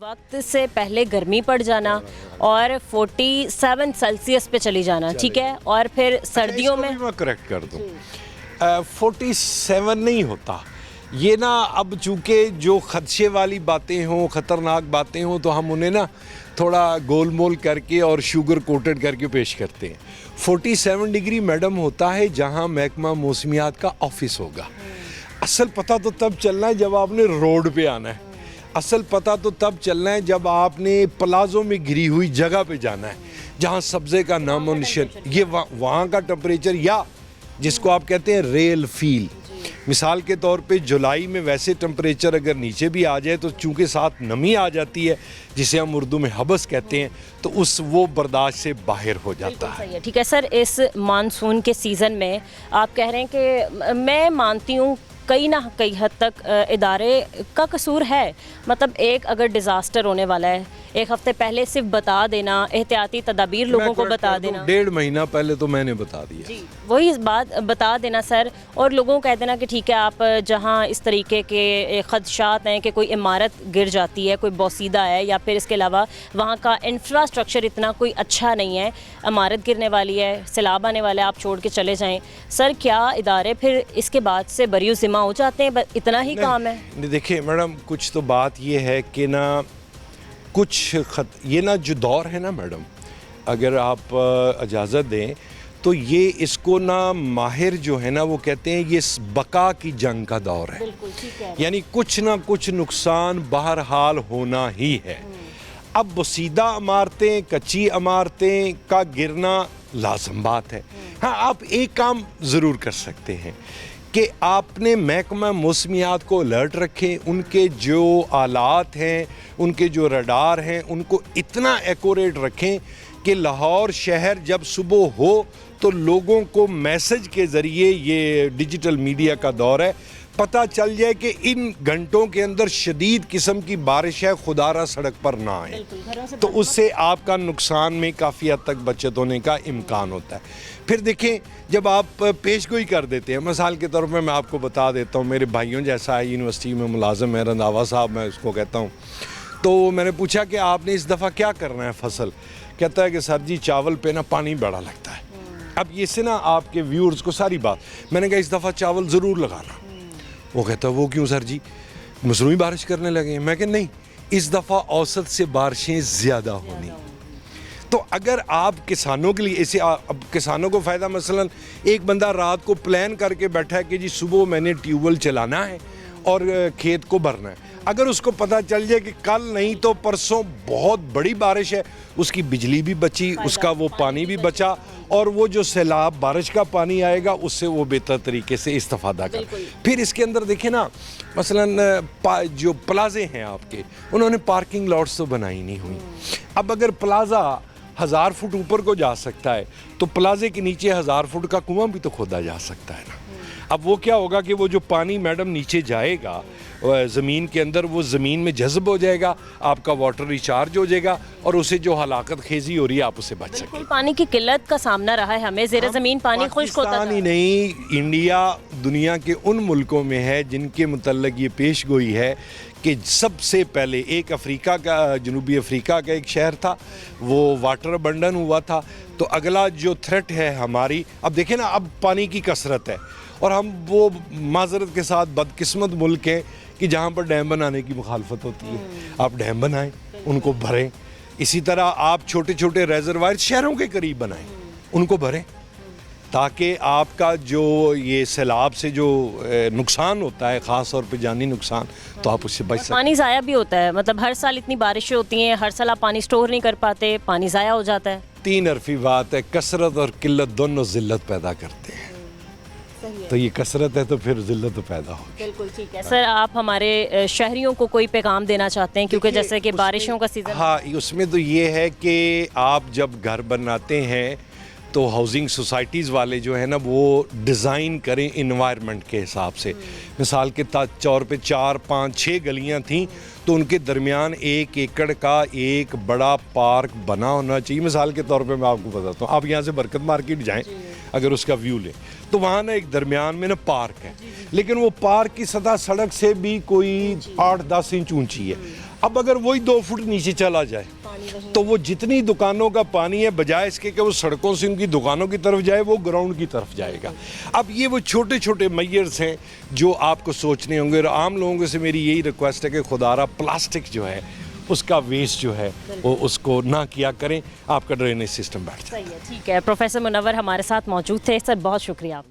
वक्त से पहले गर्मी पड़ जाना और 47 सेल्सियस पे चली जाना, ठीक है, और फिर सर्दियों में मैं करेक्ट कर दूं, 47 नहीं होता ये ना। अब चूंकि जो खदशे वाली बातें हों, ख़तरनाक बातें हों, तो हम उन्हें ना थोड़ा गोलमोल करके और शुगर कोटेड करके पेश करते हैं। 47 डिग्री मैडम होता है जहां महकमा मौसमियात का ऑफिस होगा। असल पता तो तब चलना है जब आपने रोड पे आना है, असल पता तो तब चलना है जब आपने प्लाजो में घिरी हुई जगह पे जाना है जहां सब्ज़े का नामो निशान, ये वहाँ का टेम्परेचर, या जिसको आप कहते हैं रेल फील। मिसाल के तौर पे जुलाई में वैसे टेम्परेचर अगर नीचे भी आ जाए तो चूँकि साथ नमी आ जाती है जिसे हम उर्दू में हबस कहते हैं, तो वो बर्दाश्त से बाहर हो जाता है। सही है, ठीक है सर। इस मानसून के सीज़न में आप कह रहे हैं कि मैं मानती हूँ कई ना कई हद तक इदारे का कसूर है। मतलब एक अगर डिज़ास्टर होने वाला है, एक हफ्ते पहले सिर्फ बता देना, एहतियाती तदाबीर लोगों को बता देना, 1.5 महीना पहले तो मैंने बता दिया जी, वही बात बता देना सर, और लोगों को कह देना कि ठीक है, आप जहां इस तरीके के खदशात हैं कि कोई इमारत गिर जाती है, कोई बोसीदा है, या फिर इसके अलावा वहाँ का इंफ्रास्ट्रक्चर इतना कोई अच्छा नहीं है, इमारत गिरने वाली है, सैलाब आने वाला है, आप छोड़ के चले जाएं। सर क्या इदारे फिर इसके बाद से बरी ज़िम्मा हो जाते हैं? इतना ही काम है? देखिए मैडम, कुछ तो बात ये है कि ना ये ना जो दौर है ना मैडम, अगर आप इजाज़त दें तो ये इसको ना माहिर जो है ना वो कहते हैं ये बका की जंग का दौर है। बिल्कुल ठीक है। यानी कुछ ना कुछ नुकसान बहरहाल होना ही है। अब बसीदा इमारतें, कच्ची इमारतें का गिरना लाज़िम बात है। हाँ, आप एक काम ज़रूर कर सकते हैं कि आपने महकमा मौसमियात को अलर्ट रखें, उनके जो आलात हैं, उनके जो रडार हैं, उनको इतना एक्यूरेट रखें कि लाहौर शहर जब सुबह हो तो लोगों को मैसेज के ज़रिए, ये डिजिटल मीडिया का दौर है, पता चल जाए कि इन घंटों के अंदर शदीद किस्म की बारिश है, खुदारा सड़क पर ना आए, तो उससे आपका नुकसान में काफ़ी हद तक बचत होने का इम्कान होता है। फिर देखें, जब आप पेशगोई कर देते हैं, मिसाल के तौर पर मैं आपको बता देता हूँ, मेरे भाइयों जैसा है, यूनिवर्सिटी में मुलाजिम है, रंधावा साहब मैं उसको कहता हूँ, तो मैंने पूछा कि आपने इस दफ़ा क्या करना है फसल? कहता है कि सर जी चावल पे ना पानी बड़ा लगता है। अब ये से ना आपके व्यूअर्स को सारी बात, मैंने कहा इस दफ़ा चावल ज़रूर लगाना। वो कहता है वो क्यों सर जी, मसनूई बारिश करने लगे हैं? मैं कहा नहीं, इस दफ़ा औसत से बारिशें ज़्यादा होनी। तो अगर आप किसानों के लिए इसे अब किसानों को फ़ायदा, मसलन एक बंदा रात को प्लान करके बैठा है कि जी सुबह मैंने ट्यूबवेल चलाना है और खेत को भरना है, अगर उसको पता चल जाए कि कल नहीं तो परसों बहुत बड़ी बारिश है, उसकी बिजली भी बची, उसका वो पानी भी बचा, और वो जो सैलाब बारिश का पानी आएगा उससे वो बेहतर तरीके से इस्तेफादा कर। फिर इसके अंदर देखें ना, मसलन जो प्लाजे हैं आपके, उन्होंने पार्किंग लॉट्स तो बनाई नहीं हुई। अब अगर प्लाजा 1000 फुट ऊपर को जा सकता है तो प्लाजे के नीचे 1000 फुट का कुआं भी तो खोदा जा सकता है ना। अब वो क्या होगा कि वो जो पानी मैडम नीचे जाएगा ज़मीन के अंदर, वो ज़मीन में जज़ब हो जाएगा, आपका वाटर रिचार्ज हो जाएगा, और उसे जो हलाकत खेजी हो रही है आप उसे बच सकें। पानी की किल्लत का सामना रहा है हमें, ज़ेर ज़मीन पानी खुश्क होता पाकिस्तान ही नहीं, इंडिया दुनिया के उन मुल्कों में है जिनके मुतल्लिक़ ये पेश गोई है कि सबसे पहले एक अफ्रीका का, जनूबी अफ्रीका का एक शहर था, वो वाटर अबंडन हुआ था, तो अगला जो थ्रेट है हमारी, अब देखें ना, अब पानी की कसरत है, और हम वो माजरत के साथ बदकिस्मत मुल्क हैं कि जहाँ पर डैम बनाने की मुखालफत होती है। आप डैम बनाएं, उनको भरें। इसी तरह आप छोटे छोटे रेजरवायर शहरों के करीब बनाएं, उनको भरें, ताकि आपका जो ये सैलाब से जो नुकसान होता है, ख़ास तौर पे जानी नुकसान, तो आप उससे बच सकते हैं। पानी ज़ाया भी होता है, मतलब हर साल इतनी बारिशें होती हैं, हर साल आप पानी स्टोर नहीं कर पाते, पानी ज़ाया हो जाता है। 3 हरफी बात है, कसरत और किल्लत दोनों ज़िल्लत पैदा करते हैं। तो ये कसरत है तो फिर ज़िल्लत तो पैदा होगी। बिल्कुल ठीक है सर। आप हमारे शहरियों को कोई पैगाम देना चाहते हैं, क्योंकि जैसे कि बारिशों का सीज़न? हाँ, उसमें तो ये है कि आप जब घर बनाते हैं तो हाउसिंग सोसाइटीज़ वाले जो है ना वो डिज़ाइन करें इन्वायरमेंट के हिसाब से। मिसाल के तौर पे 4, 5, 6 गलियां थीं तो उनके दरमियान 1 एकड़ का एक बड़ा पार्क बना होना चाहिए। मिसाल के तौर पे मैं आपको बताता हूँ, आप यहाँ से बरकत मार्केट जाएं, अगर उसका व्यू लें تو وہاں نا ایک درمیان میں نا پارک ہے, لیکن وہ پارک کی سطح سڑک سے بھی کوئی 8-10 انچ اونچی ہے. اب اگر وہی 2 فٹ نیچے چلا جائے تو وہ جتنی دکانوں کا پانی ہے بجائے اس کے کہ وہ سڑکوں سے ان کی دکانوں کی طرف جائے وہ گراؤنڈ کی طرف جائے گا. اب یہ وہ چھوٹے چھوٹے میئرز ہیں جو آپ کو سوچنے ہوں گے, اور عام لوگوں سے میری یہی ریکویسٹ ہے کہ خدا را پلاسٹک جو ہے اس کا ویسٹ جو ہے وہ اس کو نہ کیا کریں, آپ کا ڈرینیج سسٹم بیٹھ جائے. صحیح ہے, ٹھیک ہے. پروفیسر منور ہمارے ساتھ موجود تھے سر, بہت شکریہ آپ.